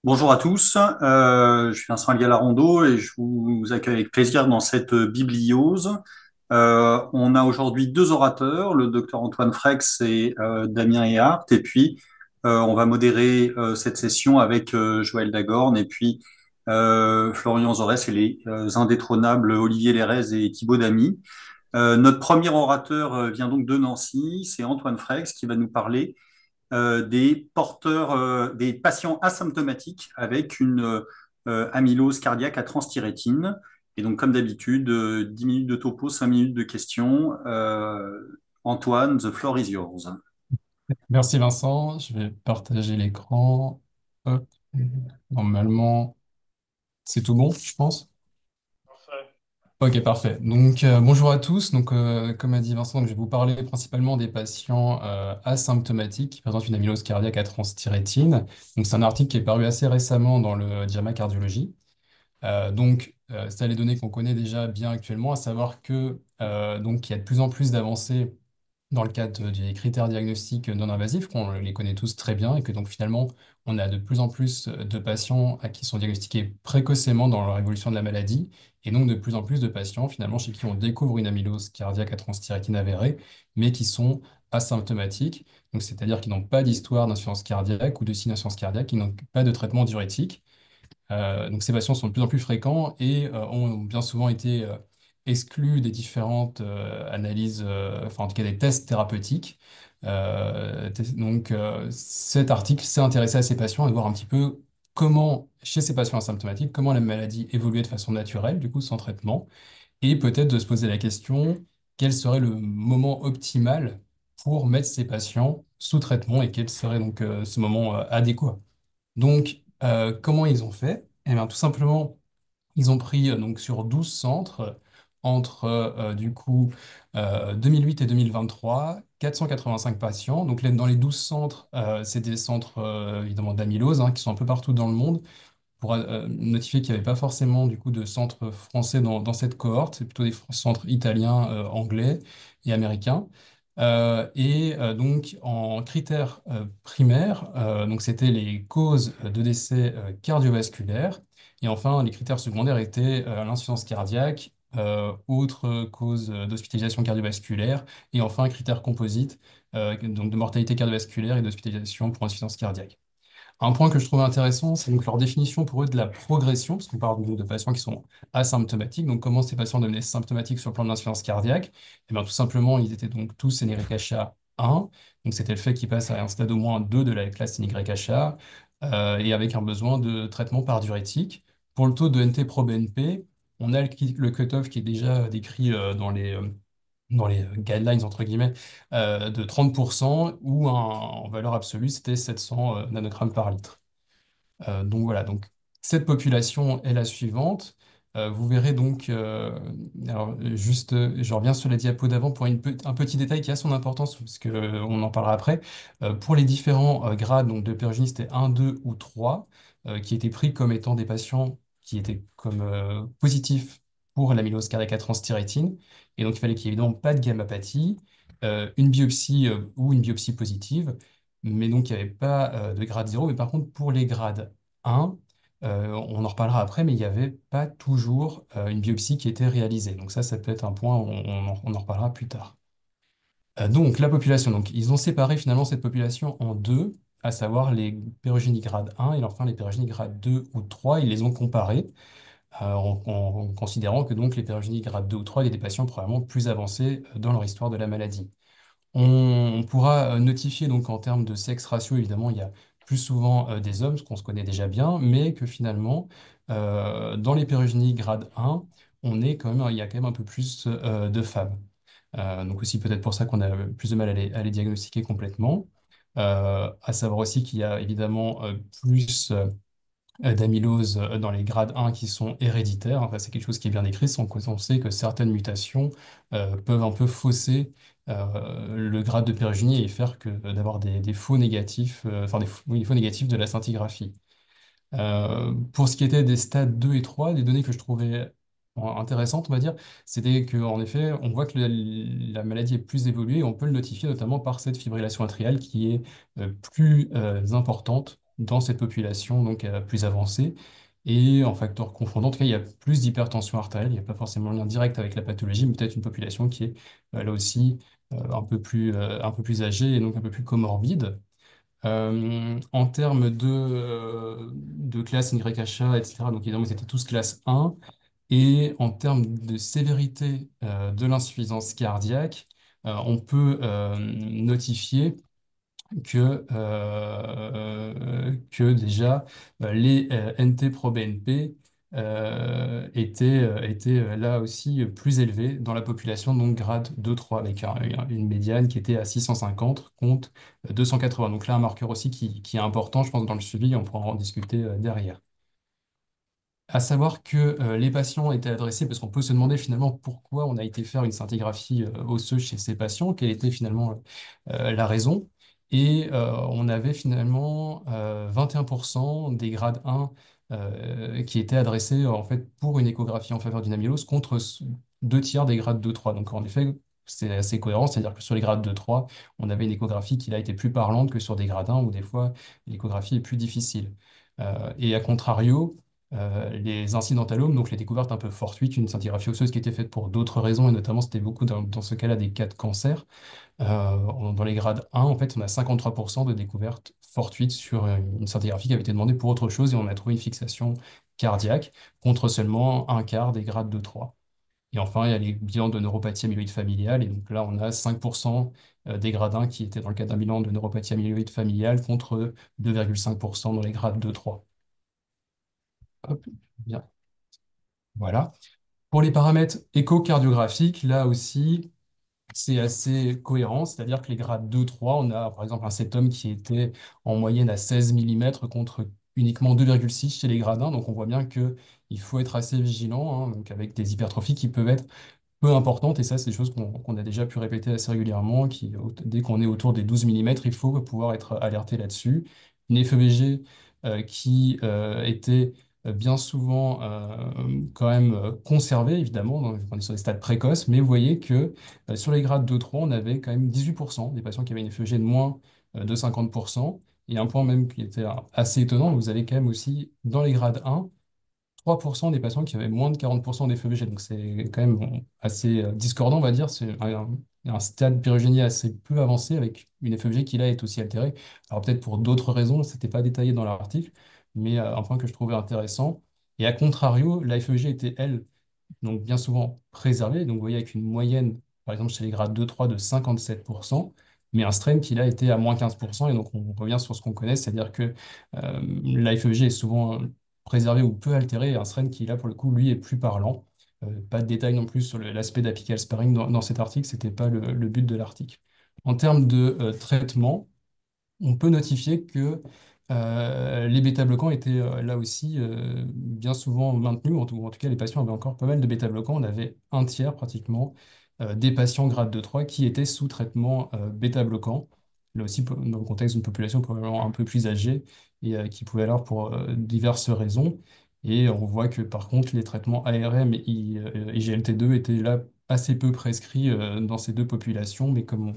Bonjour à tous, je suis Vincent Galarando et je vous accueille avec plaisir dans cette bibliose. On a aujourd'hui deux orateurs, le docteur Antoine Frex et Damien Ehart, et puis on va modérer cette session avec Joël Dagorne et puis Florian Zorès et les indétrônables Olivier Lérez et Thibaut Damy. Notre premier orateur vient donc de Nancy, c'est Antoine Frex qui va nous parler des porteurs, des patients asymptomatiques avec une amylose cardiaque à transthyrétine. Et donc, comme d'habitude, 10 minutes de topo, 5 minutes de questions. Antoine, the floor is yours. Merci Vincent, je vais partager l'écran. Hop. Normalement, c'est tout bon, je pense. Ok, parfait. Donc, bonjour à tous. Donc, comme a dit Vincent, donc, je vais vous parler principalement des patients asymptomatiques qui présentent une amylose cardiaque à transthyrétine. Donc, c'est un article qui est paru assez récemment dans le JAMA Cardiologie. C'est les données qu'on connaît déjà bien actuellement, à savoir que donc, il y a de plus en plus d'avancées dans le cadre des critères diagnostiques non invasifs, qu'on les connaît tous très bien, et que donc finalement, on a de plus en plus de patients à qui sont diagnostiqués précocement dans leur évolution de la maladie, et donc de plus en plus de patients finalement chez qui on découvre une amylose cardiaque à transthyrétine avérée, mais qui sont asymptomatiques, donc c'est-à-dire qui n'ont pas d'histoire d'insuffisance cardiaque ou de signe d'insuffisance cardiaque, qui n'ont pas de traitement diurétique. Donc ces patients sont de plus en plus fréquents et ont bien souvent été exclus des différentes analyses, enfin en tout cas des tests thérapeutiques. Cet article s'est intéressé à ces patients et voir un petit peu comment, chez ces patients asymptomatiques, comment la maladie évoluait de façon naturelle, du coup sans traitement, et peut-être de se poser la question, quel serait le moment optimal pour mettre ces patients sous traitement et quel serait donc ce moment adéquat. Comment ils ont fait? Eh bien, tout simplement, ils ont pris donc sur 12 centres entre 2008 et 2023, 485 patients. Dans les 12 centres, c'est des centres évidemment d'amylose qui sont un peu partout dans le monde pour notifier qu'il n'y avait pas forcément du coup de centres français dans cette cohorte, c'est plutôt des centres italiens, anglais et américains. Donc en critères primaires, donc c'était les causes de décès cardiovasculaires. Et enfin, les critères secondaires étaient l'insuffisance cardiaque, autres causes d'hospitalisation cardiovasculaire, et enfin, critères composites, donc de mortalité cardiovasculaire et d'hospitalisation pour insuffisance cardiaque. Un point que je trouvais intéressant, c'est donc leur définition pour eux de la progression, parce qu'on parle de patients qui sont asymptomatiques. Donc, comment ces patients devenaient symptomatiques sur le plan de l'insuffisance cardiaque? Eh bien, tout simplement, ils étaient donc tous NYHA 1. Donc, c'était le fait qu'ils passent à un stade au moins 2 de la classe NYHA, et avec un besoin de traitement par diurétique. Pour le taux de NT-proBNP, on a le cutoff qui est déjà décrit dans les guidelines, entre guillemets, de 30%, ou en valeur absolue, c'était 700 nanogrammes par litre. Donc cette population est la suivante. Vous verrez donc, je reviens sur la diapo d'avant pour un petit détail qui a son importance, parce qu'on en parlera après. Pour les différents grades donc, de périgynie, c'était 1, 2 ou 3, qui étaient pris comme étant des patients qui étaient comme positifs pour l'amylose cardiaque à transthyrétine. Et donc il fallait qu'il n'y ait évidemment pas de gammapathie, une biopsie ou une biopsie positive, mais donc il n'y avait pas de grade 0. Mais par contre, pour les grades 1, on en reparlera après, mais il n'y avait pas toujours une biopsie qui était réalisée. Donc ça peut être un point, on en reparlera plus tard. Donc la population, donc ils ont séparé finalement cette population en deux, à savoir les pérogénies grade 1 et enfin les pérogénies grade 2 ou 3. Ils les ont comparés en considérant que donc les pérogénies grade 2 ou 3 étaient des patients probablement plus avancés dans leur histoire de la maladie. On pourra notifier donc en termes de sexe ratio, évidemment, il y a plus souvent des hommes, ce qu'on se connaît déjà bien, mais que finalement, dans les périgynies grade 1, il y a quand même un peu plus de femmes. Donc aussi peut-être pour ça qu'on a plus de mal à les diagnostiquer complètement. À savoir aussi qu'il y a évidemment plus d'amylose dans les grades 1 qui sont héréditaires. Enfin, c'est quelque chose qui est bien écrit, sans qu'on sait que certaines mutations peuvent un peu fausser le grade de périgénie et faire que d'avoir des faux négatifs, oui, des faux négatifs de la scintigraphie. Pour ce qui était des stades 2 et 3, des données que je trouvais intéressantes, on va dire, c'était qu'en effet, on voit que la maladie est plus évoluée et on peut le notifier notamment par cette fibrillation atriale qui est plus importante dans cette population donc plus avancée. Et en facteur confondant, en tout cas, il y a plus d'hypertension artérielle. Il n'y a pas forcément un lien direct avec la pathologie, mais peut-être une population qui est là aussi un peu plus âgée et donc un peu plus comorbide. En termes de classe NYHA, etc., donc évidemment, ils étaient tous classe 1. Et en termes de sévérité de l'insuffisance cardiaque, on peut notifier que déjà les NT-proBNP étaient là aussi plus élevés dans la population, donc grade 2-3, avec une médiane qui était à 650 contre 280. Donc là, un marqueur aussi qui est important, je pense, dans le suivi, on pourra en discuter derrière. À savoir que les patients étaient adressés, parce qu'on peut se demander finalement pourquoi on a été faire une scintigraphie osseuse chez ces patients, quelle était finalement la raison. Et on avait finalement 21% des grades 1 qui étaient adressés en fait pour une échographie en faveur d'une amylose contre 2 tiers des grades 2-3. Donc en effet, c'est assez cohérent, c'est-à-dire que sur les grades 2-3, on avait une échographie qui a été plus parlante que sur des grades 1 où des fois l'échographie est plus difficile. Et à contrario, les incidentalomes, donc les découvertes un peu fortuites, une scintigraphie osseuse qui était faite pour d'autres raisons, et notamment c'était beaucoup dans ce cas-là des cas de cancer. Dans les grades 1, en fait, on a 53% de découvertes fortuites sur une scintigraphie qui avait été demandée pour autre chose, et on a trouvé une fixation cardiaque contre seulement un quart des grades 2-3. Et enfin, il y a les bilans de neuropathie amyloïde familiale, et donc là, on a 5% des grades 1 qui étaient dans le cadre d'un bilan de neuropathie amyloïde familiale contre 2,5% dans les grades 2-3. Hop, bien. Voilà. Pour les paramètres échocardiographiques, là aussi, c'est assez cohérent, c'est-à-dire que les grades 2-3, on a par exemple un septum qui était en moyenne à 16 millimètres contre uniquement 2,6 chez les grades 1, donc on voit bien qu'il faut être assez vigilant, hein, donc avec des hypertrophies qui peuvent être peu importante, et ça, c'est des choses qu'on a déjà pu répéter assez régulièrement, dès qu'on est autour des 12 millimètres, il faut pouvoir être alerté là-dessus. Une FEVG qui était bien souvent quand même conservée, évidemment, on est sur des stades précoces, mais vous voyez que sur les grades 2-3, on avait quand même 18% des patients qui avaient une FEVG de moins de 50%, et un point même qui était assez étonnant, vous avez quand même aussi dans les grades 1, 3% des patients qui avaient moins de 40% d'FEVG. Donc c'est quand même bon, assez discordant, on va dire. C'est un stade pyrogénie assez peu avancé avec une FEVG qui là est aussi altérée. Alors peut-être pour d'autres raisons, ce n'était pas détaillé dans l'article, mais un point que je trouvais intéressant. Et à contrario, la FEVG était, elle, donc bien souvent préservé. Donc vous voyez avec une moyenne, par exemple chez les grades 2-3 de 57%, mais un strain qui là était à moins 15%. Et donc on revient sur ce qu'on connaît, c'est-à-dire que la FEVG est souvent préservé ou peu altéré, et un strain qui là pour le coup lui est plus parlant. Pas de détails non plus sur l'aspect d'apical sparing dans cet article, c'était pas le but de l'article. En termes de traitement, on peut notifier que les bêta-bloquants étaient là aussi bien souvent maintenus, ou en tout cas les patients avaient encore pas mal de bêta-bloquants. On avait un tiers pratiquement des patients grade 2-3 qui étaient sous traitement bêta-bloquant. Là aussi, dans le contexte d'une population probablement un peu plus âgée et qui pouvait alors pour diverses raisons. Et on voit que par contre, les traitements ARM et IGLT2 étaient là assez peu prescrits dans ces deux populations, mais comme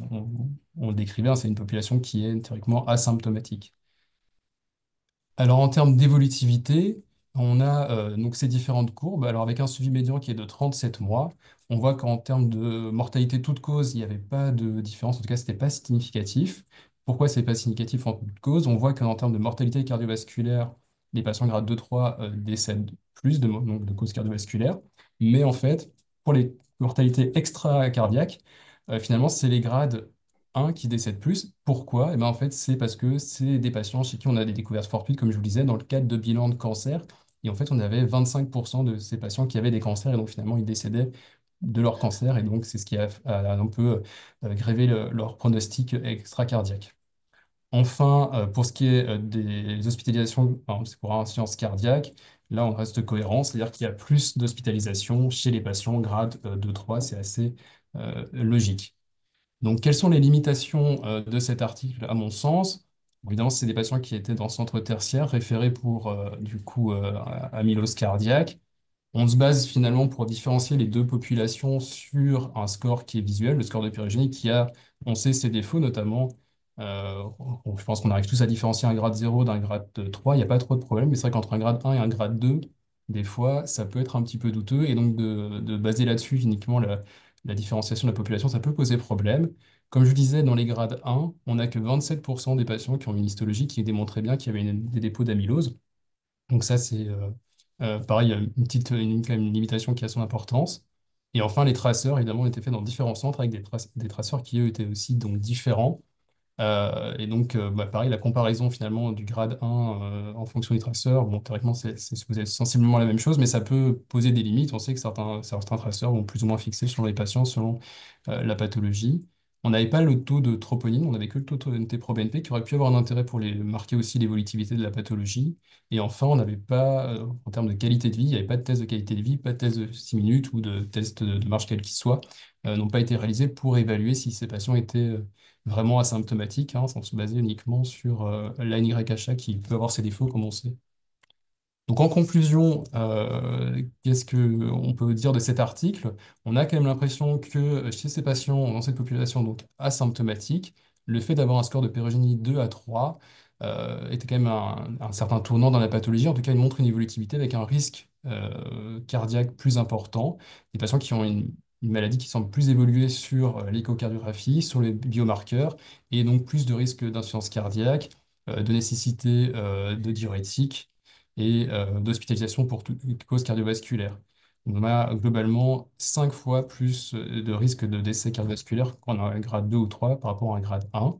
on le décrivait, hein, c'est une population qui est théoriquement asymptomatique. Alors en termes d'évolutivité, on a donc ces différentes courbes. Alors avec un suivi médian qui est de 37 mois, on voit qu'en termes de mortalité toute cause, il n'y avait pas de différence, en tout cas, ce n'était pas significatif. Pourquoi c'est pas significatif en toute cause? On voit qu'en termes de mortalité cardiovasculaire, les patients grade 2-3 décèdent plus donc de causes cardiovasculaires. Mais en fait, pour les mortalités extracardiaques, finalement, c'est les grades 1 qui décèdent plus. Pourquoi? Eh ben, en fait, c'est parce que c'est des patients chez qui on a des découvertes fortuites, comme je vous le disais, dans le cadre de bilan de cancer. Et en fait, on avait 25% de ces patients qui avaient des cancers, et donc finalement, ils décédaient de leur cancer. Et donc, c'est ce qui a un peu grévé leur pronostic extracardiaque. Enfin, pour ce qui est des hospitalisations, enfin, c'est pour insuffisance cardiaque, là, on reste cohérent, c'est-à-dire qu'il y a plus d'hospitalisations chez les patients grade 2-3, c'est assez logique. Donc, quelles sont les limitations de cet article, à mon sens? Bon, évidemment, c'est des patients qui étaient dans le centre tertiaire, référés pour, du coup, amylose cardiaque. On se base finalement pour différencier les deux populations sur un score qui est visuel, le score de Pyrogénie, qui a, on sait, ses défauts, notamment Je pense qu'on arrive tous à différencier un grade 0 d'un grade 3, il n'y a pas trop de problème, mais c'est vrai qu'entre un grade 1 et un grade 2, des fois, ça peut être un petit peu douteux, et donc de baser là-dessus uniquement la différenciation de la population, ça peut poser problème. Comme je vous disais, dans les grades 1, on n'a que 27% des patients qui ont une histologie qui démontrait bien qu'il y avait des dépôts d'amylose. Donc ça, c'est pareil, quand même une limitation qui a son importance. Et enfin, les traceurs, évidemment, ont été faits dans différents centres avec des traceurs qui, eux, étaient aussi donc différents. Et donc, bah, pareil, la comparaison finalement du grade 1 en fonction des traceurs, bon, théoriquement, c'est supposé être sensiblement la même chose, mais ça peut poser des limites. On sait que certains traceurs vont plus ou moins fixer selon les patients, selon la pathologie. On n'avait pas le taux de troponine, on n'avait que le taux de NT-proBNP qui aurait pu avoir un intérêt pour marquer aussi l'évolutivité de la pathologie. Et enfin, on n'avait pas, en termes de qualité de vie, il n'y avait pas de test de qualité de vie, pas de test de 6 minutes ou de test de marche quel qu'il soit, n'ont pas été réalisés pour évaluer si ces patients étaient vraiment asymptomatique, hein, sans se baser uniquement sur l'ANYHA qui peut avoir ses défauts, comme on sait. Donc en conclusion, qu'est-ce qu'on peut dire de cet article? On a quand même l'impression que chez ces patients, dans cette population donc asymptomatique, le fait d'avoir un score de pérogénie 2 à 3 était quand même un certain tournant dans la pathologie. En tout cas, il montre une évolutivité avec un risque cardiaque plus important. Des patients qui ont une maladie qui semble plus évoluer sur l'échocardiographie, sur les biomarqueurs, et donc plus de risque d'insuffisance cardiaque, de nécessité de diurétique et d'hospitalisation pour toute cause cardiovasculaire. On a globalement 5 fois plus de risque de décès cardiovasculaire quand on a un grade 2 ou 3 par rapport à un grade 1.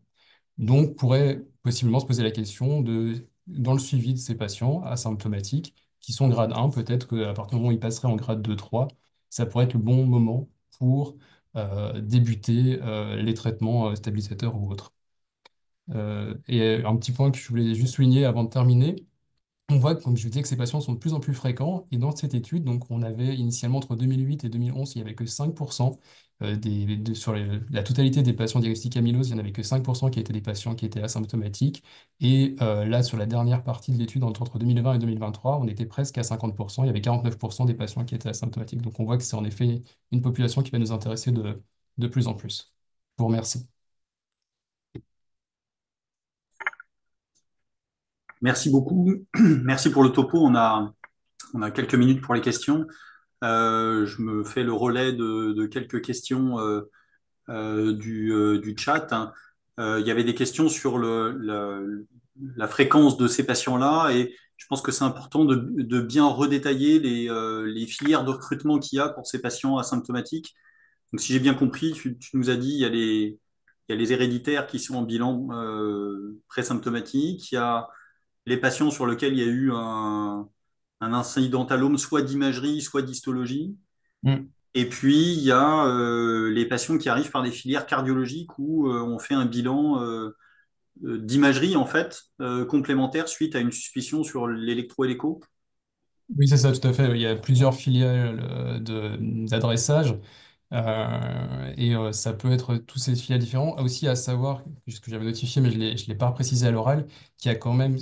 Donc, pourrait possiblement se poser la question dans le suivi de ces patients asymptomatiques qui sont grade 1, peut-être qu'à partir du moment où ils passeraient en grade 2-3, ça pourrait être le bon moment pour débuter les traitements stabilisateurs ou autres. Et un petit point que je voulais juste souligner avant de terminer, on voit, comme je vous disais, que ces patients sont de plus en plus fréquents. Et dans cette étude, donc, on avait initialement entre 2008 et 2011, il n'y avait que 5% sur la totalité des patients diagnostiqués amylose, il n'y en avait que 5% qui étaient des patients qui étaient asymptomatiques. Et là, sur la dernière partie de l'étude, entre 2020 et 2023, on était presque à 50%. Il y avait 49% des patients qui étaient asymptomatiques. Donc on voit que c'est en effet une population qui va nous intéresser de plus en plus. Je vous remercie. Merci beaucoup. Merci pour le topo. On a quelques minutes pour les questions. Je me fais le relais de quelques questions du chat, hein. Il y avait des questions sur la fréquence de ces patients-là et je pense que c'est important de bien redétailler les filières de recrutement qu'il y a pour ces patients asymptomatiques. Donc, si j'ai bien compris, tu nous as dit il y a les héréditaires qui sont en bilan présymptomatique, il y a les patients sur lesquels il y a eu un incidentalome soit d'imagerie, soit d'histologie. Mm. Et puis, il y a les patients qui arrivent par des filières cardiologiques où on fait un bilan d'imagerie, en fait, complémentaire suite à une suspicion sur l'électro et l'écho. Oui, c'est ça, tout à fait. Il y a plusieurs filiales d'adressage. Et ça peut être tous ces filiales différents. Aussi à savoir, puisque j'avais notifié, mais je l'ai pas précisé à l'oral, qu'il y a quand même,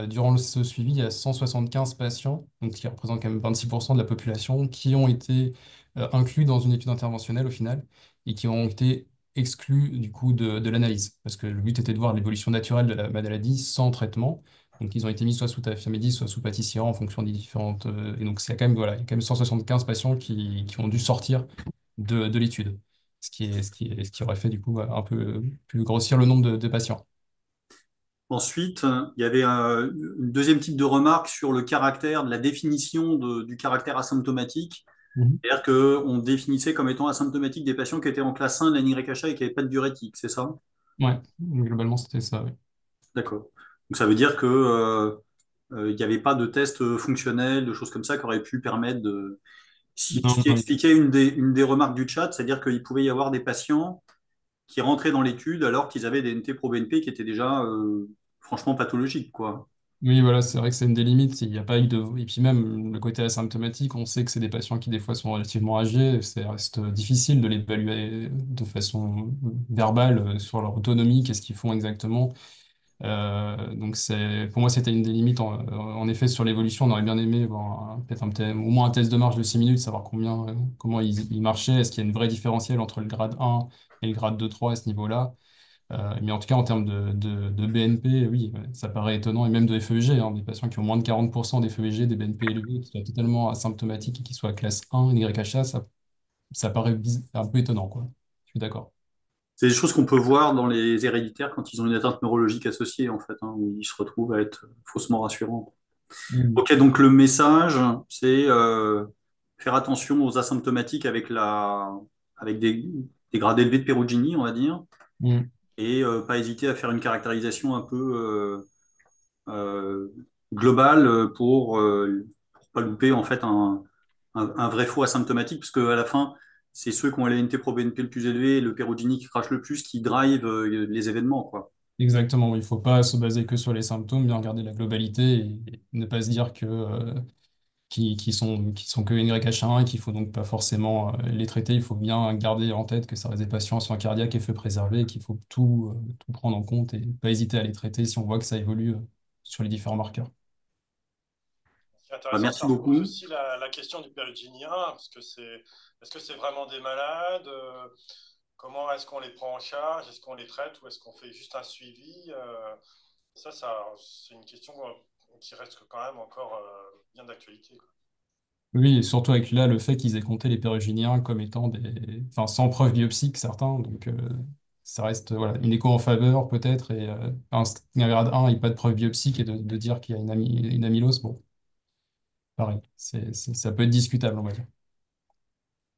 durant ce suivi, il y a 175 patients, donc ce qui représente quand même 26% de la population, qui ont été inclus dans une étude interventionnelle au final, et qui ont été exclus du coup de l'analyse. Parce que le but était de voir l'évolution naturelle de la maladie sans traitement. Donc ils ont été mis soit sous tafamidis, soit sous pâtissière en fonction des différentes. Et donc c'est quand même, voilà, il y a quand même 175 patients qui ont dû sortir de l'étude, ce qui aurait fait du coup un peu plus grossir le nombre de patients. Ensuite, il y avait une deuxième type de remarque sur le caractère, de la définition du caractère asymptomatique. Mhm. C'est-à-dire qu'on définissait comme étant asymptomatique des patients qui étaient en classe 1 de la NYHA et qui n'avaient pas de diurétique, c'est ça? Ouais, globalement c'était ça, oui. D'accord. Donc ça veut dire que il n'y avait pas de test fonctionnel, de choses comme ça qui auraient pu permettre de. Ce Non, qui non, expliquait une des remarques du chat, c'est-à-dire qu'il pouvait y avoir des patients qui rentraient dans l'étude alors qu'ils avaient des NT-proBNP qui étaient déjà franchement pathologiques, quoi. oui, voilà, c'est vrai que c'est une des limites. Il n'y a pas eu de. Et puis même le côté asymptomatique, on sait que c'est des patients qui des fois sont relativement âgés. Ça reste difficile de l'évaluer de façon verbale sur leur autonomie, qu'est-ce qu'ils font exactement. Donc pour moi, c'était une des limites. En effet, sur l'évolution, on aurait bien aimé voir peut-être au moins un test de marche de 6 minutes, savoir comment ils marchaient. Est-ce qu'il y a une vraie différentielle entre le grade 1 et le grade 2-3 à ce niveau-là? Mais en tout cas, en termes de BNP, oui, ouais, ça paraît étonnant, et même de FEG, hein, des patients qui ont moins de 40% d'FEG, des BNP élevés, qui soient totalement asymptomatiques et qui soient classe 1, NYHA, ça paraît un peu étonnant, quoi. Je suis d'accord. C'est des choses qu'on peut voir dans les héréditaires quand ils ont une atteinte neurologique associée, en fait, hein, où ils se retrouvent à être faussement rassurants. Mm. Ok, donc le message, c'est faire attention aux asymptomatiques avec des grades élevés de Perugini, on va dire, Mm. et pas hésiter à faire une caractérisation un peu euh, globale pour pas louper en fait un vrai faux asymptomatique, parce qu'à la fin, c'est ceux qui ont l'ANT pro BNP le plus élevé et le Perugini qui crache le plus qui drive les événements, quoi. Exactement, il ne faut pas se baser que sur les symptômes, bien regarder la globalité et ne pas se dire que qui sont que NYH1 et qu'il faut donc pas forcément les traiter. Il faut bien garder en tête que ça reste des patients en soins cardiaques et feux préservés et qu'il faut tout prendre en compte et pas hésiter à les traiter si on voit que ça évolue sur les différents marqueurs. Ce qui est Bah, intéressant, merci ça repose beaucoup. aussi la question du péridginien, parce que est-ce que c'est vraiment des malades? Comment est-ce qu'on les prend en charge? Est-ce qu'on les traite ou est-ce qu'on fait juste un suivi? C'est une question qui reste quand même encore bien d'actualité, quoi. Oui, et surtout avec là le fait qu'ils aient compté les péruginiens comme étant des, enfin sans preuve biopsique certains, donc ça reste voilà une écho en faveur peut-être et un grade 1 et pas de preuve biopsique et de dire qu'il y a une amylose, bon, pareil, ça peut être discutable on va dire.